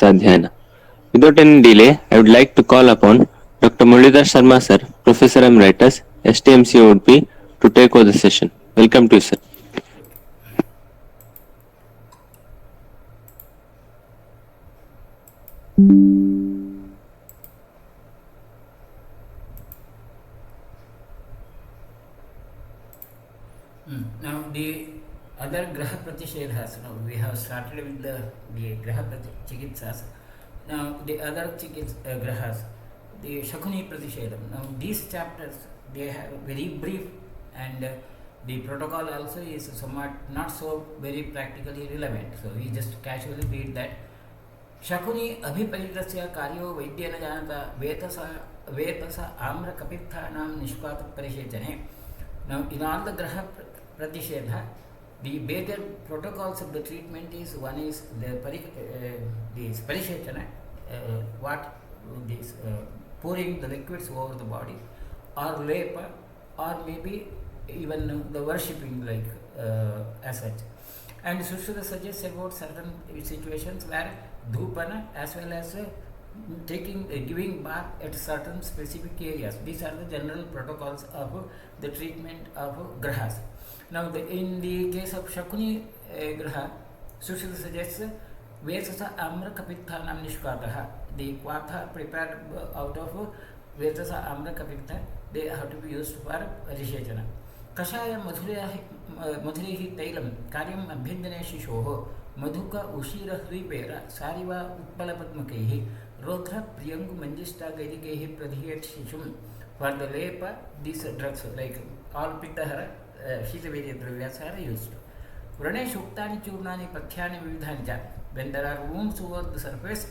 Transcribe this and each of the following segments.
Adhyayana. Without any delay, I would like to call upon Dr. Muralidhar Sharma sir, Professor Emeritus, STMC ODP, to take over the session. Welcome to you, sir. Now the other Graha Pratishedhas, now we have started with the Graha Chikitsas. Now the other Grahas, the Shakuni Pratishedam. Now these chapters, they have very brief, and the protocol also is somewhat not so very practically relevant. So we just casually read that Shakuni अभिपरितस्य कार्यो वैद्येन जानता वेतस आम्रकपित्थानां निष्पातपरिषेचने. Now in all the Graha Pratishedha, the major protocols of the treatment is, one is the parishechana, what this pouring the liquids over the body, or lepa, or maybe even the worshipping, like as such. And Sushruta suggests about certain situations where dhupana as well as giving bath at certain specific areas. These are the general protocols of the treatment of grahas. Now in the case of Shakuni graha, Sushruta suggests Vesasa Amra Kapithanam Nishpataha. The kwatha prepared out of Vesasa Amra Kapitha, they have to be used for Rishechana. कषाय मधुरे तैलम कार्यम अभ्यंजने शिशोः मधुक उशीर ह्रीपेर सारिवा उत्पलपद्मकैः रौद्र प्रियंगु मंजिष्टा गैरिकैः प्रधियेत् शिशुं. For the lepa, these drugs like all pittahara, शीतवीर्य द्रव्यास are used. व्रणे शुक्तानि चूर्णानि पथ्यानि विविधानि च. When there are wounds over the surface,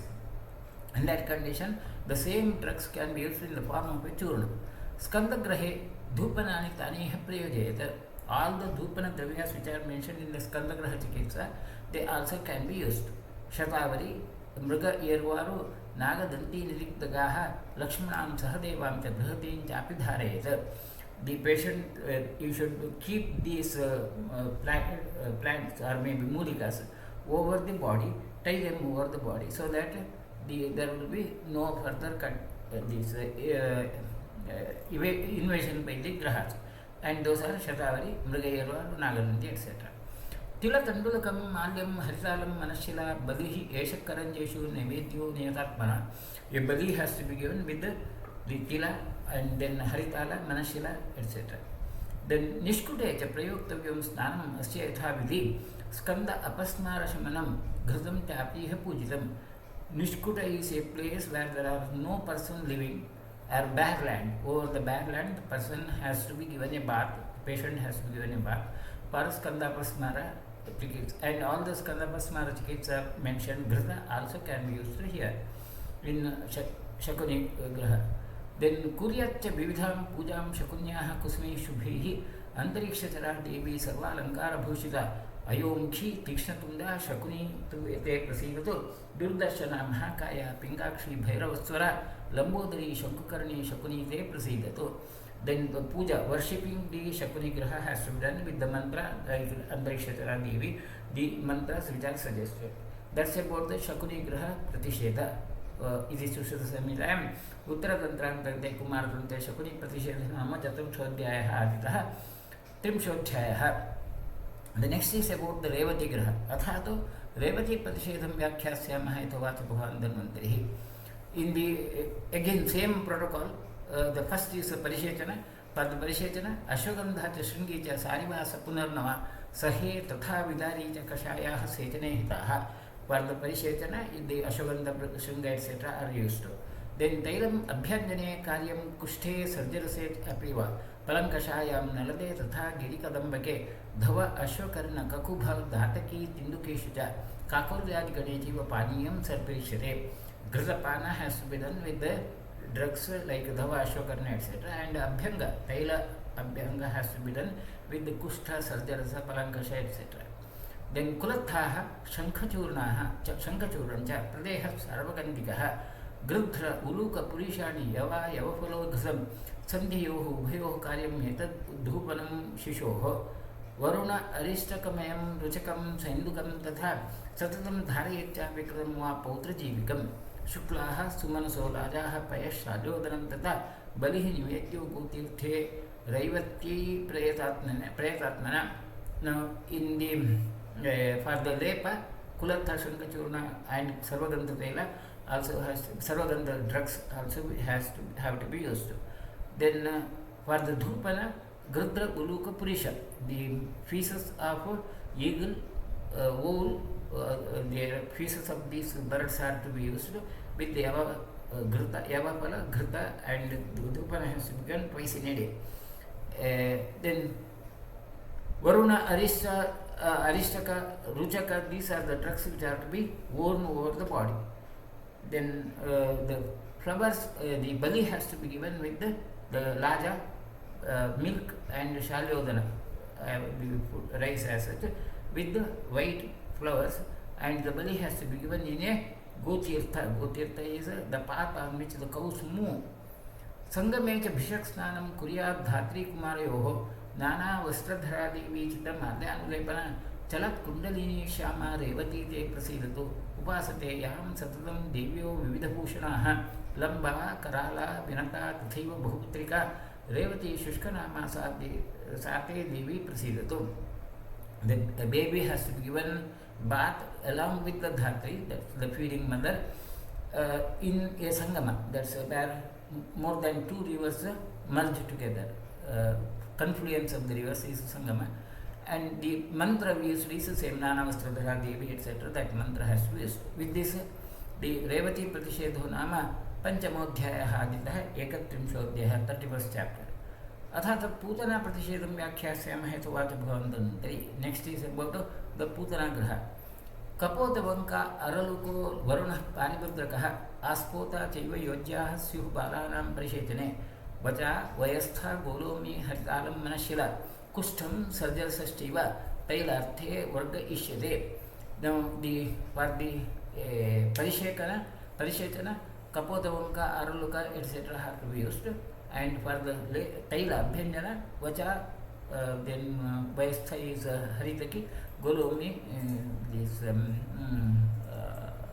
in that condition the same drugs can be used in the form of a churna. Skandagrahe Dhupanani Tani Prayojayata. All the Dhupana Dravyas which are mentioned in the Skandagraha Chikitsa, they also can be used. Shatavari, Mruga Yervaru, Naga Danti Nirikdagaha, Lakshmanam Sahadevam Chabrahatin Chapidharayata. The patient, you should keep these plants or maybe mulikas over the body, tie them over the body, so that there will be no further invasion by the grahas. And those are Shatavari, Mrugayarva, Nagaranti, etc. Tila Tandulakam, Malyam, Harisalam, Manashila, Balihi, Eshakaranjeshu, Nevedyu, Neyatatmana. A Bali has to be given with the Tila and then Haritala, Manashila, etc. Then Nishkute, Prayuktavyam Snanam, Asya Yatha Vidhi, Skanda Apasmara Shamanam, Ghazam Tapiha Pujitam. Nishkuta is a place where there are no person living, or bare land. Over the bare land, the person has to be given a bath, the patient has to be given a bath for Skandapasmara Chikitsa. And all the Skandapasmara Chikitsa mentioned, Ghrita also can be used here in Shakuni Graha. Then Kuryatcha Vividham Pujam Shakunyaha Kusmi Shubhihi Antarikshatara Devi Sarva Lankara Bhushita Ayomkhi Tikshnatunda Shakuni Tuete Prasivato Durdashana Mahakaya Pingakshi Bhairavaswara Lambodari Shankukarni Shakuni Te Prasidato. Then the puja, worshipping the Shakuni Graha has to be done with the mantra, like Antarikshachara Devi, the mantras which are suggested. That's about the Shakuni Graha Pratisheda. It is Sushruta Samhitam, Uttaratantrantante Kumaratante Shakuni Pratisheda Nama Chaturchodhyaya Aditaha Trimshodhyaya. The next is about the Revati Graha. Athato Revati Pratishedam Vyakhyasya Ithavatabhuhan Dhanvantarihi. In the again same protocol, the first is Parishechana. For the Parishechana, Ashwagandha Shringi cha Sarivasa Punarnava Sahe Tatha Vidari cha Kashaya Sechane Hitaha. For the Parishechana, the Ashwagandha Shringa etc. are used. Then Tailam Abhyanjane Karyam Kushte Sarjaraset Apiva Palankashayam Nalade Tatha Girikadambake Dhava Ashwakarna Kakubha Dhataki Tindukeshuja Kakuryad Ganejiva Paniyam Sarpirishate. Ghrutapana has to be done with the drugs like Dhava Ashwakarna etc. And Abhyanga, Taila Abhyanga has to be done with the Kushtha, Sarjarasa, Palankasha etc. Then Kulathaha, Shankachurnaha, Shankachuranja, Pradeha, Sarvakandikaha, Grudhra, Uluka, Purishani, Yava, Yavafalo Ghazam, Sandhiyohu, Bhayo Karyam Hetad, Dhupanam Shishoho. Varun अरिष्टकमयं रुचकं सैन्दुकं तथा सततं धारयेत्याविकृतं वा पौत्रजीविकं शुक्लाः सुमनसो राजाः पयःशाल्योदनं तथा बलिः निवेद्यो गोतीर्थे रैवत्यै प्रयतात्मना. Now in the for the lepa Kulatha Shankachurna and Sarvagandha Tela also has Sarvagandha drugs also has to have to be used. Then for the Dhupana Grudra Uluka Purisha, the feces of eagle, wool, the feces of these birds are to be used with the Yavapala, Grita and Dhupana has to be done twice in a day. Then Varuna, Arishtaka, Ruchaka, these are the drugs which are to be worn over the body. Then the flowers, the bali has to be given with the laja, milk and shalyodana, rice as such, with the white flowers, and the bali has to be given in a gotirtha. Gotirtha is the path on which the cows move. Sangamecha Bhishak Snanam Kuryat Dhatri Kumarayoho नाना वस्त्रधरा देवी चित्तमाद्यानुलेपन चलत् कुण्डलिनी श्यामा रेवती ते प्रसीदतु उपासते यां सततं देव्यो विविधभूषणाः लम्बा कराला विनता तथैव बहुपुत्रिका रेवती शुष्कनामा साते देवी प्रसीदतु. The baby has to be given bath along with the dhatri, that's the feeding mother, in a sangama, that's where more than two rivers merge together. Confluence of the rivers is Sangama, and the mantra we used is the same, Nana Vastradhara Devi, etc. That mantra has to be used. With this, the Revati Pratishedho Nama Panchamodhyaya Aditah Ekatrimshodhyaya, 31st chapter. Atha Putana Pratishedam Vyakhyasamahe Tuvata Bhavandantari. Next is about the Putana Graha. Kapotavanka Araluko Varuna Panipudrakaha Aspota Chaiva Yojya Syuh Balanam Parishetane Vacha Vayastha Golomi Haritalam Manashila Kustam Sarjar Sastiva Tailarthe Varga Ishyade. Now the for the Parishetana Kapotavanka Araluka etc. have to be used, and for the Taila Bhenjana Vacha then Vayastha is Haritaki, Golomi this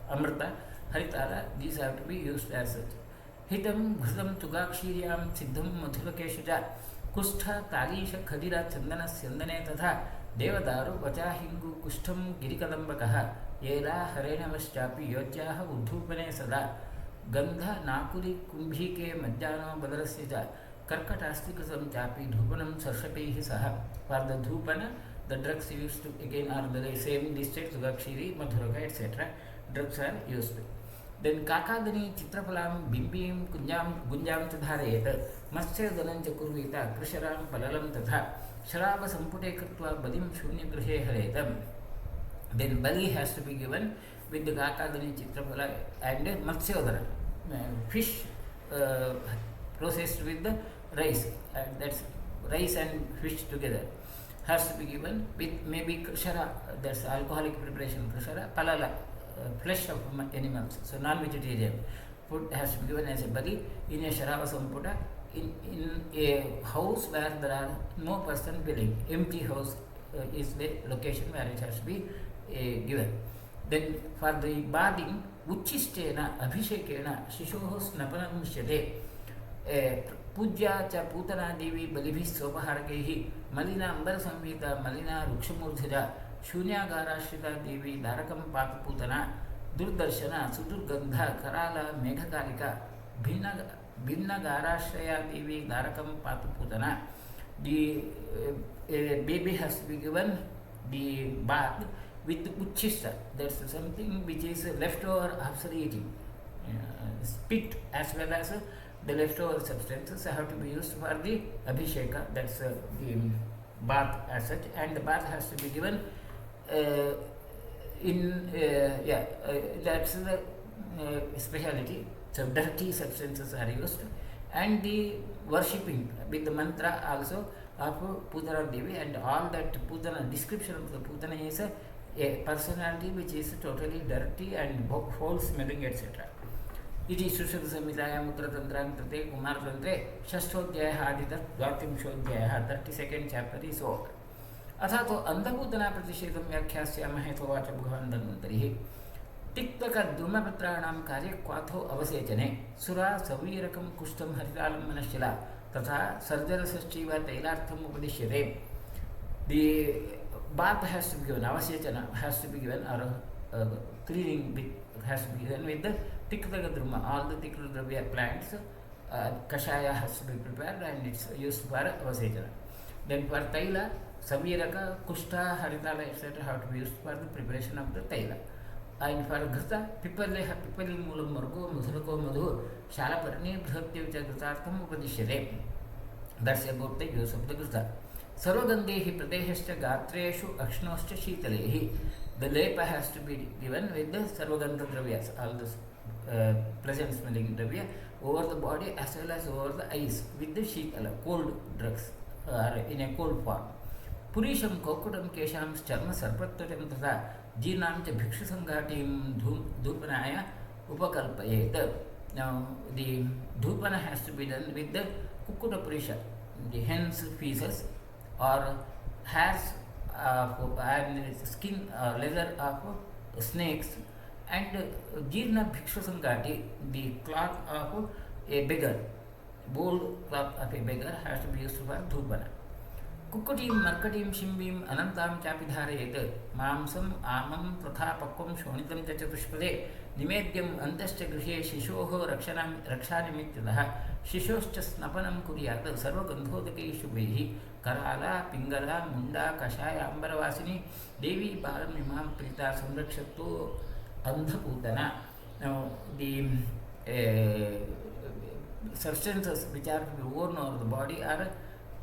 Amrita, Haritala, these have to be used as such. Hitam Ghritam Tugakshiriyam Siddham Madhulakeshaja Kushtha Talisha Khadira Chandana Sandane Tatha Devadaru Vacha Hingu Kushtam Girikadambakaha Yela Harenavaschapi Yojyaha Udhupane Sada Gandha Nakuri Kumbhike Madjano Badarasya Karkatastikasam Chapi Dhupanam Sarshapehi Saha. For the Dhupana, the drugs used to again are the same listed, Tugakshiri, Madhuraka, etc. Drugs are used. Then Kakadani Chitrapalam Bimbim Gunjam Tadharayet Matsyadanam Chakurvita Krisharam Palalam Tatha Sharaba Sampute Katva Badim Shuni Grihe Haretam. Then Bali has to be given with the Kakadani Chitrapala and Matsyadana, fish processed with the rice, that's rice and fish together, has to be given with maybe krishara, that's alcoholic preparation, krishara, palala, flesh of animals, so non-vegetarian food has to be given as a bali in a sharava samputa, in a house where there are no person dwelling. Empty house is the location where it has to be given. Then for the bathing, uchistena abhishekena shishoho snapanam shyate Pujya cha Putana Devi Balibhi Sopaharkehi Malina Ambar Samhita Malina Rukshamurdhija Shunyagara Shrita Devi Darakam Putana Durdarshana Sudurgandha Karala Meghakalika Bhinna Garashraya Devi Darakam Putana. The baby has to be given the bath with uchista, that's something which is leftover after eating, spit as well as the leftover substances have to be used for the abhisheka, that's the bath as such, and the bath has to be given that's the speciality. So dirty substances are used, and the worshipping with the mantra also of Putana Devi, and all that Putana, description of the Putana is a personality which is totally dirty and foul smelling, etc. Iti Sushruta Samhitaya Mutratantrante Kumartantre Shashtodhyaya Adita Dvatimshodhyaya, 32nd chapter is over. अथा तो अंधभूतना प्रतिषेधं व्याख्यास्यामहे तोवाच भगवान् धन्वन्तरिः तिक्तकद्रुमपत्राणां कार्ये क्वाथो अवसेचने सुरा सवीरकं कुष्ठं हरितालं मनश्शिला तथा सर्जरसश्चैव तैलार्थम् उपदिश्यते. The bath has to be given, avasechana has to be given, or cleaning has to be given with the tiktakadruma. All the tiktakadravya plants, kashaya has to be prepared and it's used for avasechana. Then for taila, saviraka, kushta, haritala, etc. have to be used for the preparation of the taila. And for ghata, pipaleha, pipali mulam margo, mudhurako madhu, shalaparni, bhaktivcha ghatartham upadishyate. That's about the use of the ghata. सर्वगंधेहि प्रदेशश्च गात्रेषु अक्ष्णोश्च शीतलेहि. The lepa has to be given with the sarvagandha dravyas, all this pleasant smelling dravya over the body as well as over the eyes with the sheetala, cold drugs, in a cold form. Purisham kokutam kesham charma sarpatvatam tata जीर्णां च भिक्षुसङ्घाटीं धूपनाय upakalpayet. Now the dhupana has to be done with the kukuta purisha, the hen's feces or hairs and skin leather of snakes, and jirna bhikshu sangati, the cloth of a beggar, bold cloth of a beggar has to be used for dhupana. कुक्कुटीं मर्कटीं शिम्बीं अनन्तां चापि धारयेत्. मांसम् आमं तथा पक्वं शोणितं च चतुष्पदे निवेद्यम् अन्तश्च गृहे शिशोः रक्षानिमित्ततः शिशोश्च स्नपनं कुर्यात्. सर्वगन्धोदकैः शुभैः कराला पिङ्गला मुण्डा कषायाम्बरवासिनी देवी बालं इमां Preeta संरक्षतु अन्धपूतना. Now the substances which are to be worn over the body are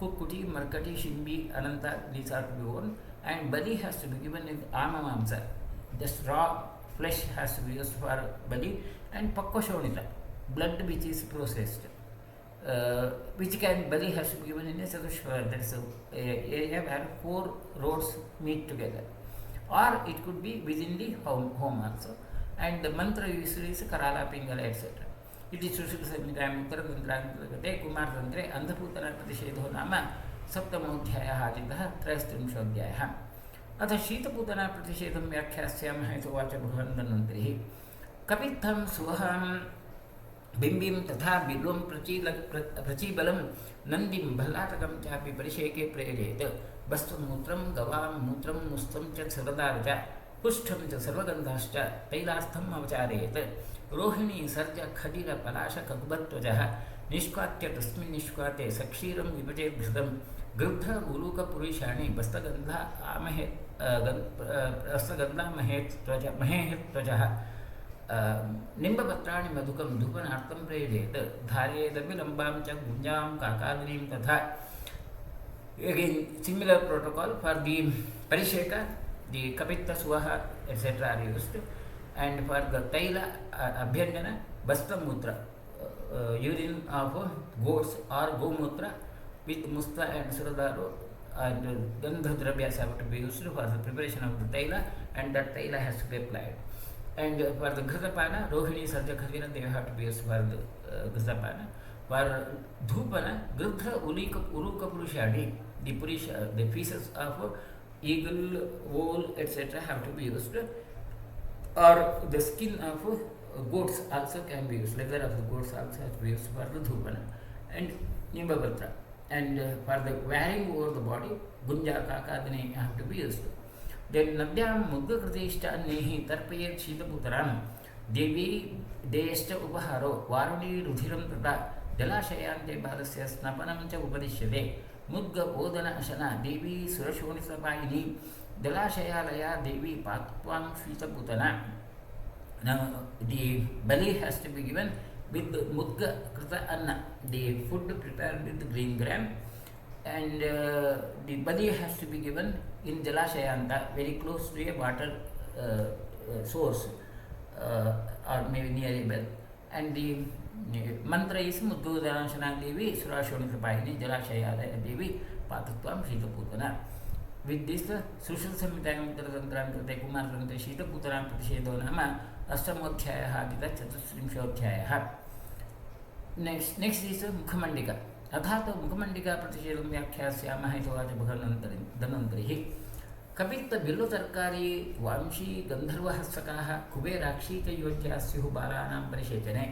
Kukkuti, Markati, Shimbi, Ananta, these are to be worn, and bali has to be given in Amamamsa. Just raw flesh has to be used for bali, and Pakkashonita, blood which is processed, which can bali has to be given in a Chatushvara, that is a area where 4 roads meet together, or it could be within the home also, and the mantra usually is Karala, Pingala, etc. इति सुश्रुतसंहितायाम् उत्तरतन्त्रान्तर्गते कुमारतन्त्रे अन्धपूतनाप्रतिषेधो नाम सप्तमोऽध्यायः आदितः 33 अथ शीतपूतनाप्रतिषेधं व्याख्यास्यामः इत्युवाच भगवान् धन्वन्तरिः. कपित्थं सुवहां बिम्बिं तथा बिल्वं प्रचीबलं नन्दिं भल्लाटकं चापि परिषेके प्रेरयेत्. वस्तुमूत्रं गवां मूत्रं मुस्तं च सर्वदार च पुष्ठं च सर्वगन्धाश्च तैलार्थम् अवचारयेत्. रोहिणी सर्ज खदिर पलाश ककुबत्वजः निष्कात्य तस्मिन् निष्काते सक्षीरं विभजेत् घृतं. गृध्र उलूकपुरुषाणि बस्तगन्धा आमहे महेत्वजः. निम्बपत्राणि मधुकं धूपनार्थं प्रेरयेत्. धारयेदविलम्बां च गुञ्जां काकादनीं तथा. Again, similar protocol for the parisheka, the kapitta, suvaha, etc. are used, and for the taila, abhyangana, basta mutra, urine of goats or gomutra with musta and suradaro and gandha dravyas have to be used for the preparation of the taila, and that taila has to be applied. And for the ghatapana, rohini, sarja, khadina, they have to be used for the ghatapana. For dhupana, gridha, uruka purushadi, the purisha, the pieces of eagle, wool, etc. have to be used, or the skin of goats also can be used, leather of the goats also has to be used for the dhupana, and nimbabatra. And for the wearing over the body, gunja, kakadane have to be used. Then nadyam mugga kratishta nehi tarpayet shitaputaram devi deyashta upaharo varuni rudhiram tata जलाशयांते बालस्य स्नपनं च उपदिश्यते. मुद्ग ओदन अशना देवी सुरशोणितपायिनी जलाशयालया देवी पात्वां शीतपूतना. Now the bali has to be given with mudga krita anna, the food prepared with green gram, and the bali has to be given in jalashayanta, very close to a water source or maybe near a well. And the mantra is Mudgodanashana Devi, Surashonitapayini, Jalashayalaya Devi, Patatvam, Shitaputana. With this, Sushil Samhitayam Uttaratantrante Kumartante Shitaputanam Pratishedo Nama, Astamodhyaya Hadita Chatusrimshodhyaya. Next is Mukhamandika. अथा तो मुखमंडिका प्रतिषेधं व्याख्यास्यामः इति watch धन्वन्तरिः कपित्तबिल्लुतर्कारी वांशी गन्धर्वहस्तकाः कुबेराक्षी च योज्याः स्युः बालानां परिषेचने.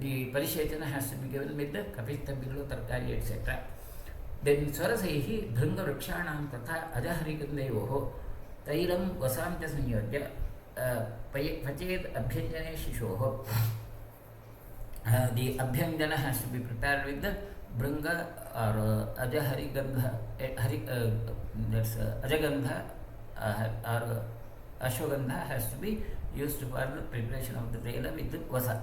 The parishechana has to be given with the kapitha billo tarkari etc. Then swarasaihi dhranga vrikshanam tatha ajaharigandhayoho tairam vasam cha sanyodya pachet abhyanjane shishoho. The abhyanjana has to be prepared with the bringa or ajaharigandha, that's ajagandha or ashwagandha has to be used for the preparation of the taila with the vasa.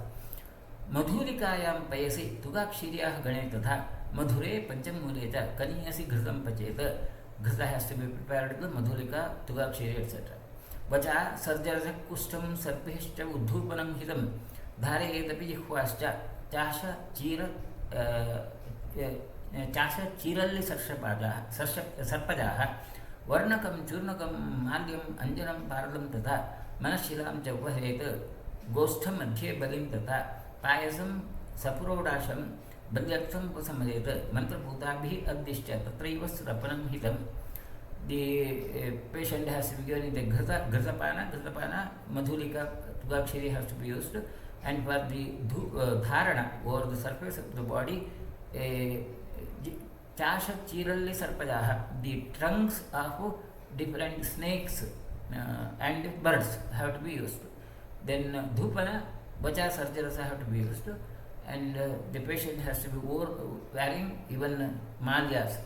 मधुलिकायां पयसि तुगाक्षीर्याः गणे तथा मधुरे पंचमूले च कनीयसि घृतं पचेत. घृत has to be prepared with मधुलिका तुगाक्षीर्य etcetera. वचा सर्जरसः कुष्ठं सर्पिश्च उद्धूपनं हितं धारयेदपि जिह्वाश्च चाश चीरल्लि सर्पजाः वर्णकं चूर्णकं माल्यम् अंजनं पारलं तथा मनश्शिलां च उपहरेत्. गोष्ठमध्ये बलिं तथा पायसं सपुरोडाशं बल्यर्थं उपसमरेत्. मंत्रभूताभिः अद्दिश्च तत्रैव स्रपनं हितं. The patient has to be given the Ghatapana, Madhulika, Tugakshiri has to be used, and for the dharana over the surface of the body, Chasha Chiralli Sarpajaha, the trunks of different snakes and birds have to be used. Then Dhupana, Vacha Sarjarasa have to be used, and the patient has to be wearing even malyas,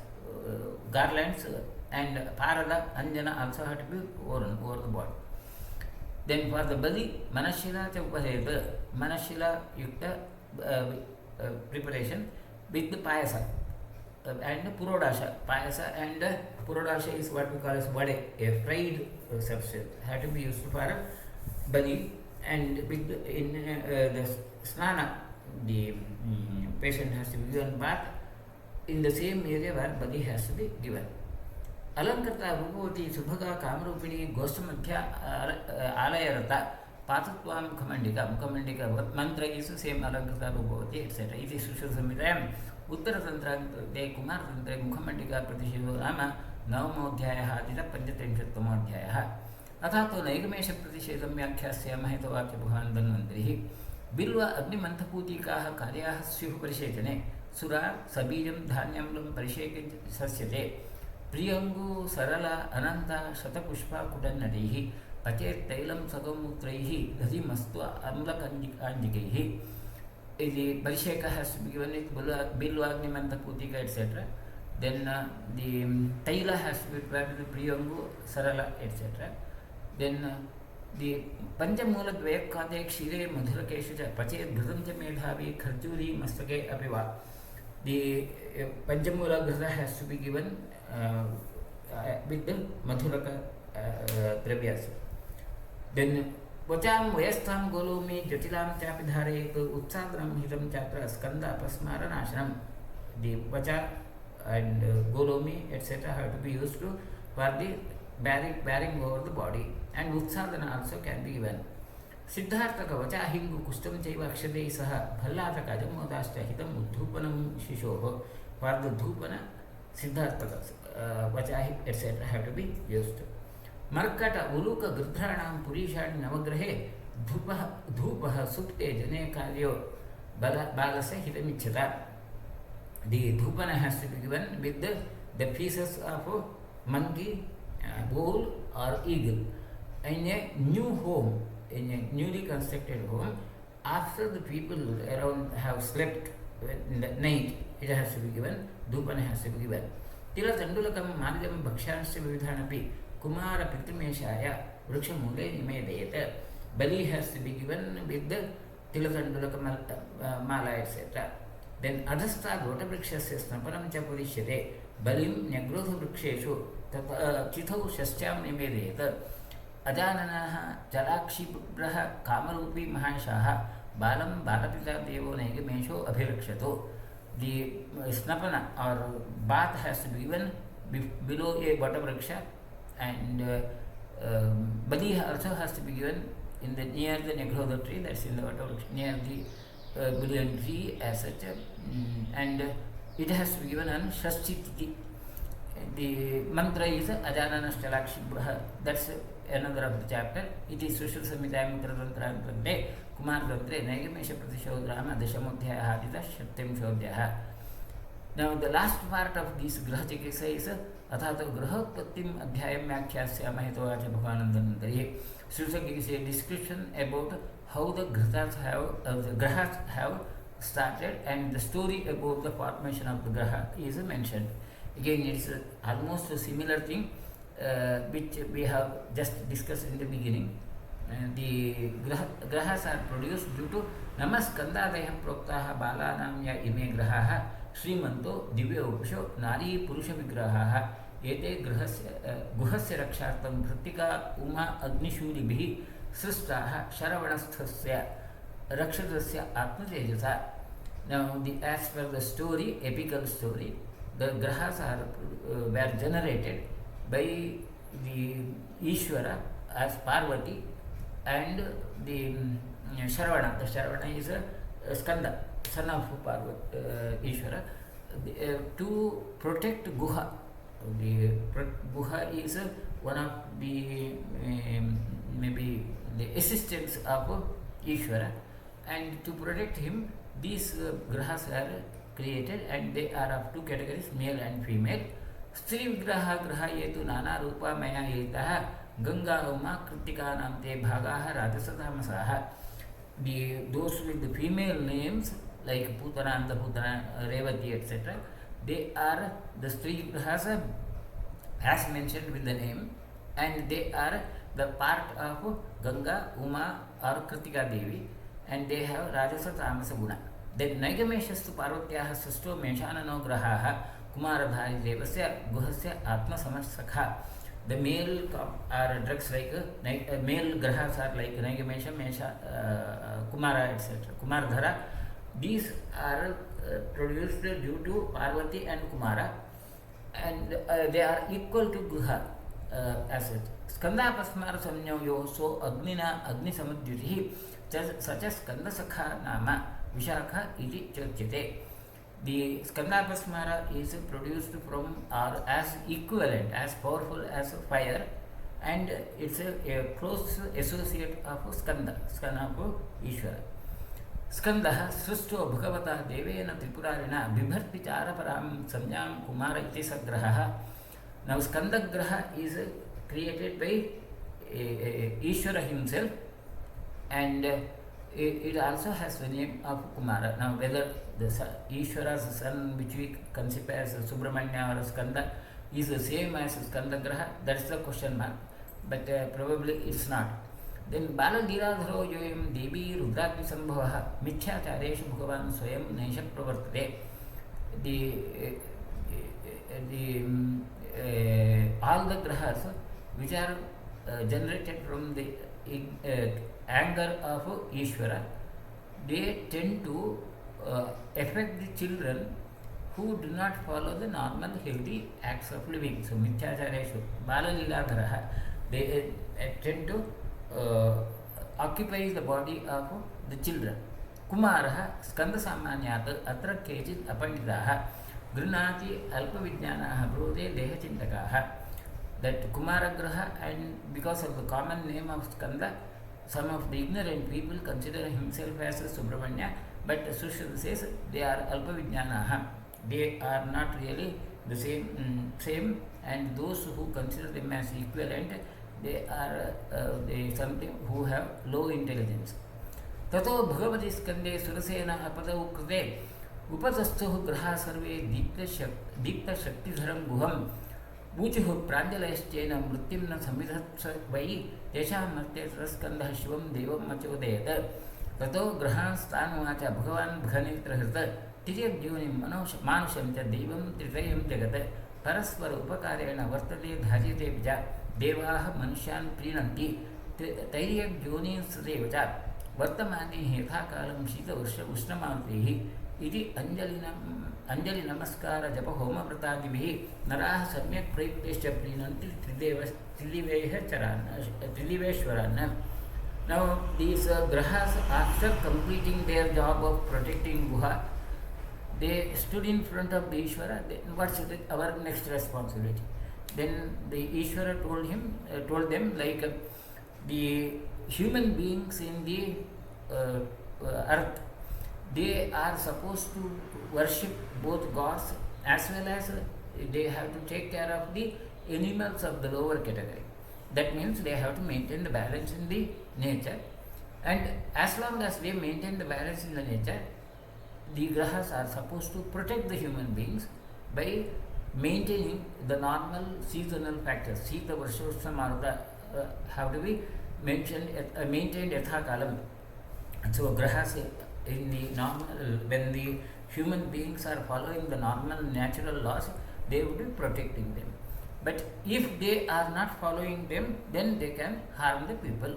garlands, and Parada, Anjana also have to be worn over the body. Then for the bali, Manashila Chaupadeta, Manashila Yukta preparation with the Payasa and Purodasha. Payasa and Purodasha is what we call as vade, a fried substance, have to be used for bali. And with in the snana, the patient has to be given bath in the same area where bali has to be given. Alankarta Rupavati Subhaga Kamrupini Goshamadhya Alayarata Patutvam Mukhamandika mantra is the same Alankarta Rupavati etc. It is Susha Samidayam Uttara Tantra De Kumar Tantra Mukhamandika Pratishivo Rama Navamodhyaya Hadita Panchatrinshattamadhyaya. अथा तो नैगमेश प्रतिषेधं व्याख्यास्यामः इति वाक्य भगवान् धन्वन्तरिः. बिल्व अग्निमन्थपूतिकाः कार्याः स्युः परिषेचने. सुरा सबीजं धान्यम्लं परिषेक्य सस्यते. प्रियङ्गु सरला अनन्ता शतपुष्पा कुटन्नटैः पचेत् तैलं सगोमूत्रैः दधिमस्तु अम्लकाञ्जिकैः. इति परिषेकः has to be given with बिल्वाग्निमन्थपूतिका etc. Then the taila has to be prepared with priyangu, sarala etc. Then the Panchamula Dvayakade Kshire Madhurakesha Pachet Ghritam cha Medhavi Kharjuri Mastake Apiva. The Panchamula Ghrita has to be given with the Madhuraka Dravyas. Then Vacham Vayastham Golumi Jatilam Chapidhare Utsadram Hitam Chatra Skanda Pasmaranashanam. The Vacha and Golomi etc. have to be used to for the bearing over the body, and Utsadana also can be given. Siddhartaka Vacha Hingu Kustam Chaiva Akshadei Saha Bhallataka Jamodashta Hitam Uddhupanam Shishoho. For the Dhupana, Siddhartaka Vacha etc. have to be used. Markata Uluka Gridhanam Purishan Navagrahe Dhupaha Supte Jane Karyo Balasa Hitamichata. The dhupana has to be given with the pieces of monkey, bull or eagle in a new home, in a newly constructed home. After the people around have slept in the night, it has to be given, dhupana has to be given. Tila Tandulakam Malyam Bhakshansya Vividhanapi Kumara Pitrimeshaya Vrikshamule Nimedayata. Bali has to be given with the Tila Tandulakam Mala etc. Then Adhastha Gotabrikshasya Snapanam cha Purishyate Balim Nyagrotha Vriksheshu Chithau Shastyam Nimedayata. Ajananaha Chalakshi-putraha Kamarupi Mahashaha Balam Balapita Devo Naigamesho Abhirakshato. The snapana or bath has to be given below a Vatabraksha, and Bali also has to be given in the near the Negrodha tree, that's in the Vatabraksha, near the Buddhan tree as such, and it has to be given on Shashti Tithi. The mantra is Ajanana Stalakshibha. That's another of the chapter. It is Sushil Samhitayam Tantrante Kumar Tantre Nagamesha Pratishodrama Dashamodhya Hadita Shatyam Shodhya. Now the last part of this Graha Chikisa is Athato Graha Patim Adhyayam Yakhyasya Mahitovacha Bhavanandanantari. Sushil gives a description about how the Grahas have started, and the story about the formation of the Graha is mentioned. Again, it is almost a similar thing which we have just discussed in the beginning. The Grahas are produced due to Namaskandadaya Proktaha Balanamya Ime Grahaha Srimanto Divya Upasho Nari Purusha Vigrahaha Ete Guhasya Rakshartam Kritika Uma Agnishuribhi Sristaha Sharavanasthasya Rakshatasya Atma Tejasa. Now, as per the story, epical story, the Grahas were generated by the Ishvara as Parvati and the Sharavana. The Sharavana is a Skanda, son of Parvati, Ishvara, to protect Guha. The Guha is one of the maybe the assistants of Ishvara, and to protect him, these Grahas are created, and they are of two categories, male and female. Stri Vigraha Graha Yetu Nana Rupa Maya Yetaha Ganga Uma Kritika Namte Bhagaha Radhasadhamasaha. Those with the female names like Putana, Putana, Revati, etc., they are the Stri Grahas as mentioned with the name, and they are the part of Ganga, Uma or Kritika Devi, and they have Rajasa Tamasa Guna. Then Naigameshastu Parvatyaha Sasto Meshanano Grahaha Kumaradhari Devasya Guhasya Atma Samasakha. The male are drugs like male Grahas are like Naigamesha, Mesha, Kumara, etc. Kumaradhara. These are produced due to Parvati and Kumara, and they are equal to Guha as it. Skanda Pasmara Samnyo Yoso Agnina Agni Samadyutihi such as Skanda Sakha Nama Vishakha iti Churchite. The Skandapasmara is produced from or as equivalent, as powerful as fire, and it's a close associate of Skanda, Skanda of Ishvara. Skandaha Srusto Bhagavata Devena Tripurarina Bibharti Charaparam Samyam Kumara iti Sagraha. Now Skanda Graha is created by Ishvara himself, and it also has the name of Kumara. Now whether the Ishvara's son, which we consider as Subramanya or Skanda, is the same as Skanda Graha, that's the question mark, but probably it's not. Then Bala Giradharo Yoyam Devi Rudrakni Sambhavaha Michyachareshu Bhagavan Swayam Naishak Pravartate. All the grahas which are generated from the anger of Ishvara, they tend to affect the children who do not follow the normal healthy acts of living. So Michyachareshu Bala Liladharaha, they tend to occupy the body of the children. Kumaraha Skanda Samanyata Atra Kejit Apanditaha Grinati Alpa Vijnanaha Brode Deha Chintakaha. That Kumara Graha, and because of the common name of Skanda, some of the ignorant people consider himself as a Subramanya, but Sushruta says they are Alpa Vijnanaha. They are not really the same, and those who consider them as equivalent, they are something who have low intelligence. Tato Bhagavati Skande Surasena Apadau Krute Upatastho Graha Sarve Deepta Shaktidharam Guham Vuchuhu Pranjalayaschena Mritimna Samidhatsa Vai Tesha Marte Raskandha Shivam Devam Machodeta Tato Graha Stanuacha Bhagavan Bhaganitra Hirta Tiryam Junim Manusham Cha Devam Tritayam Jagata Paraspara Upakarena Vartate Dhajite Vija Devaha Manushan Prinanti Tairyak Juni Srevacha Vartamani Hetha Kalam Shita Ushnamati Iti Anjali Namaskara Japa Homa Pratadivi Naraha Samyak Praitesha Prinanti Triliveshwarana. Now these grahas, after completing their job of protecting Guha, they stood in front of the Ishvara. What's our next responsibility? Then the Ishvara told them like the human beings in the earth, they are supposed to worship both gods as well as they have to take care of the animals of the lower category. That means they have to maintain the balance in the nature, and as long as they maintain the balance in the nature, the grahas are supposed to protect the human beings by maintaining the normal seasonal factors. Shita, Varshoshna, Maruta have to be maintained yatha kalam. So grahas in the normal, when the human beings are following the normal natural laws, they would be protecting them. But if they are not following them, then they can harm the people.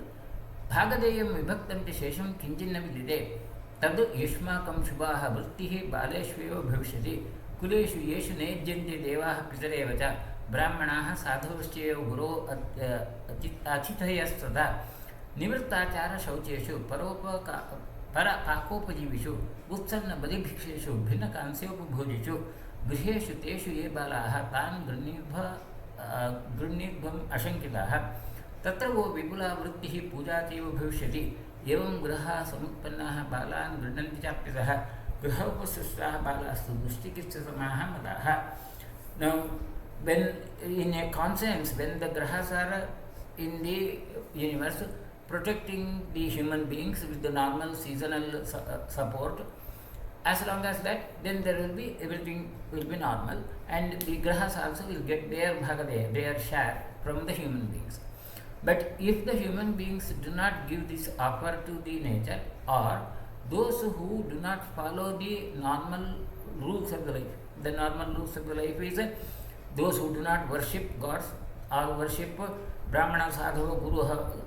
Bhagadeyam vibhaktam te shesham kinchinna vidide tad yushmakam shubhaha vrittihi baleshveyo bhavishyati कुलेषु येषु नेज्यन्ते देवाः पितरेव च ब्राह्मणाः साधवश्चैव गुरो अतिथयस्तदा निवृत्ताचारशौचेषु परपाकोपजीविषु उत्सन्नबलिभिक्षेषु भिन्नकांस्योपभोजिषु गृहेषु तेषु ये बालाः तान् गृह्णीध्वम् अशङ्किताः तत्र वो विपुला वृत्तिः पूजा चैव भविष्यति एवं गृहाः समुत्पन्नाः बालान् गृह्णन्ति चाप्यतः गृहोपसृष्टाः बालास्तु दुष्टिकित्समाः मदाः. Now, when in a conscience, when the grahas are in the universe protecting the human beings with the normal seasonal support, as long as that, then there will be everything will be normal, and the grahas also will get their bhagadeya, their share from the human beings. But if the human beings do not give this offer to the nature, or those who do not follow the normal rules of the life, the normal rules of the life is those who do not worship gods or worship Brahmana, Sadhava, Guru,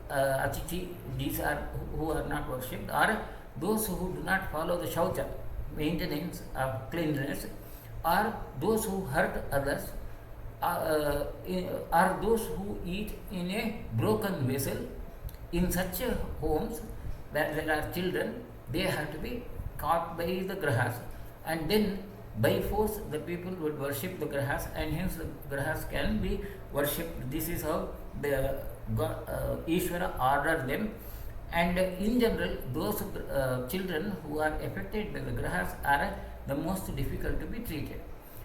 Atithi, these are who are not worshipped, or those who do not follow the shaucha, maintenance of cleanliness, or those who hurt others, are those who eat in a broken vessel. In such homes where there are children, they have to be caught by the grahas, and then by force the people would worship the grahas, and hence the grahas can be worshipped. This is how the Ishvara ordered them, and in general those children who are affected by the grahas are the most difficult to be treated,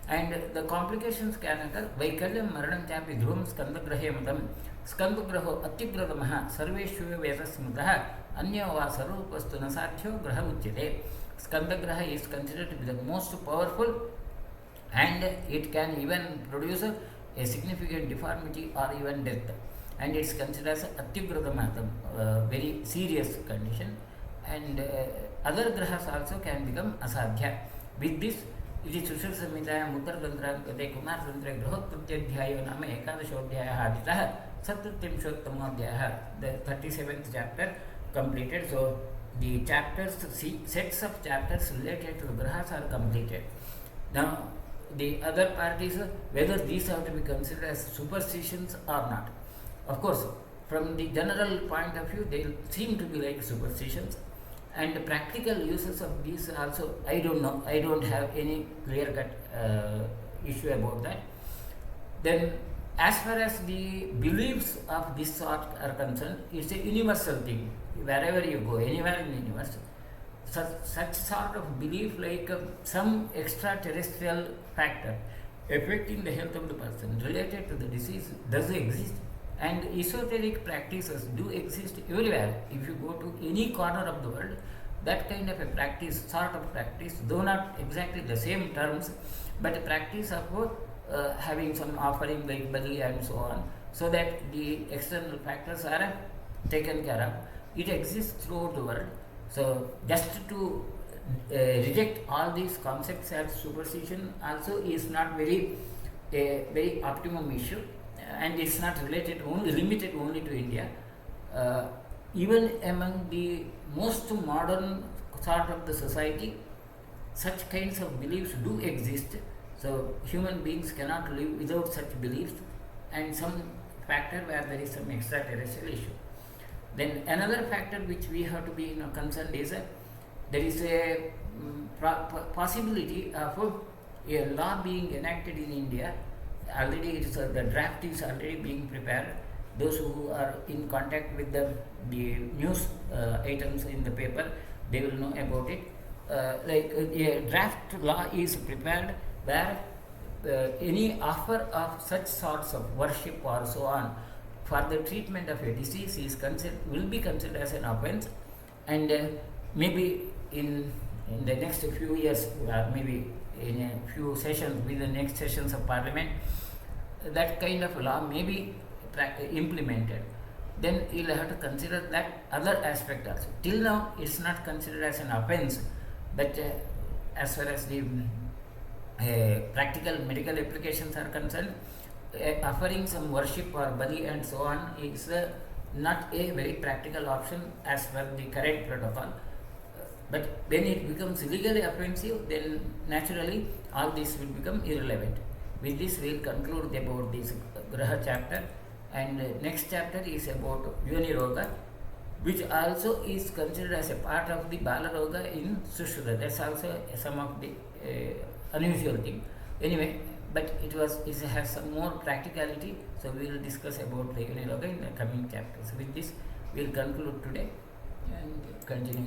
and the complications can occur. Vaikalyam maranam chapi dhruvam skandagrahe matam skandagraho atigradamaha sarveshve vedasmutah anya va sarvapastu nasathyo graha uchyate. Skandagraha is considered to be the most powerful, and it can even produce a significant deformity or even death, and it is considered as atyugradama, very serious condition, and other grahas also can become asadhya. With this, इति सुश्रुत संहितायाम् उत्तरतन्त्राङ्कते कुमारतन्त्रे गृहोत्पत्त्यध्यायो नाम एकादशोऽध्यायः आदितः सप्तत्रिंशोत्तमोऽध्यायः, the 37th chapter completed. So the chapters, sets of chapters related to the grahas are completed. Now the other part is whether these have to be considered as superstitions or not. Of course, from the general point of view, they seem to be like superstitions, and the practical uses of these also, I don't know, I don't have any clear cut issue about that. Then as far as the beliefs of this sort are concerned, it's a universal thing. Wherever you go, anywhere in the universe, such sort of belief like some extraterrestrial factor affecting the health of the person related to the disease does exist, and esoteric practices do exist everywhere. If you go to any corner of the world, that kind of a practice, sort of practice, though not exactly the same terms, but a practice of having some offering like bali and so on, so that the external factors are taken care of. It exists throughout the world. So just to reject all these concepts as superstition also is not very optimum issue, and it's not limited only to India. Even among the most modern sort of the society, such kinds of beliefs do exist. So human beings cannot live without such beliefs, and some factor where there is some extraterrestrial issue. Then another factor which we have to be concerned is there is a possibility of a law being enacted in India. Already it is, the draft is already being prepared. Those who are in contact with the news items in the paper, they will know about it. A draft law is prepared where any offer of such sorts of worship or so on for the treatment of a disease is will be considered as an offense, and maybe in the next few years, maybe in a few sessions, with the next sessions of parliament, that kind of law may be implemented. Then you'll have to consider that other aspect also. Till now, it's not considered as an offense, but as far as the practical medical applications are concerned, offering some worship or bali and so on is not a very practical option as per the current protocol. But when it becomes legally offensive, then naturally all this will become irrelevant. With this, we will conclude about this Graha chapter, and next chapter is about Yoni Roga, which also is considered as a part of the Bala Roga in Sushruta. That's also some of the unusual thing. Anyway, but it has some more practicality, so we will discuss about the Yoni Roga in the coming chapters. With this, we will conclude today and continue.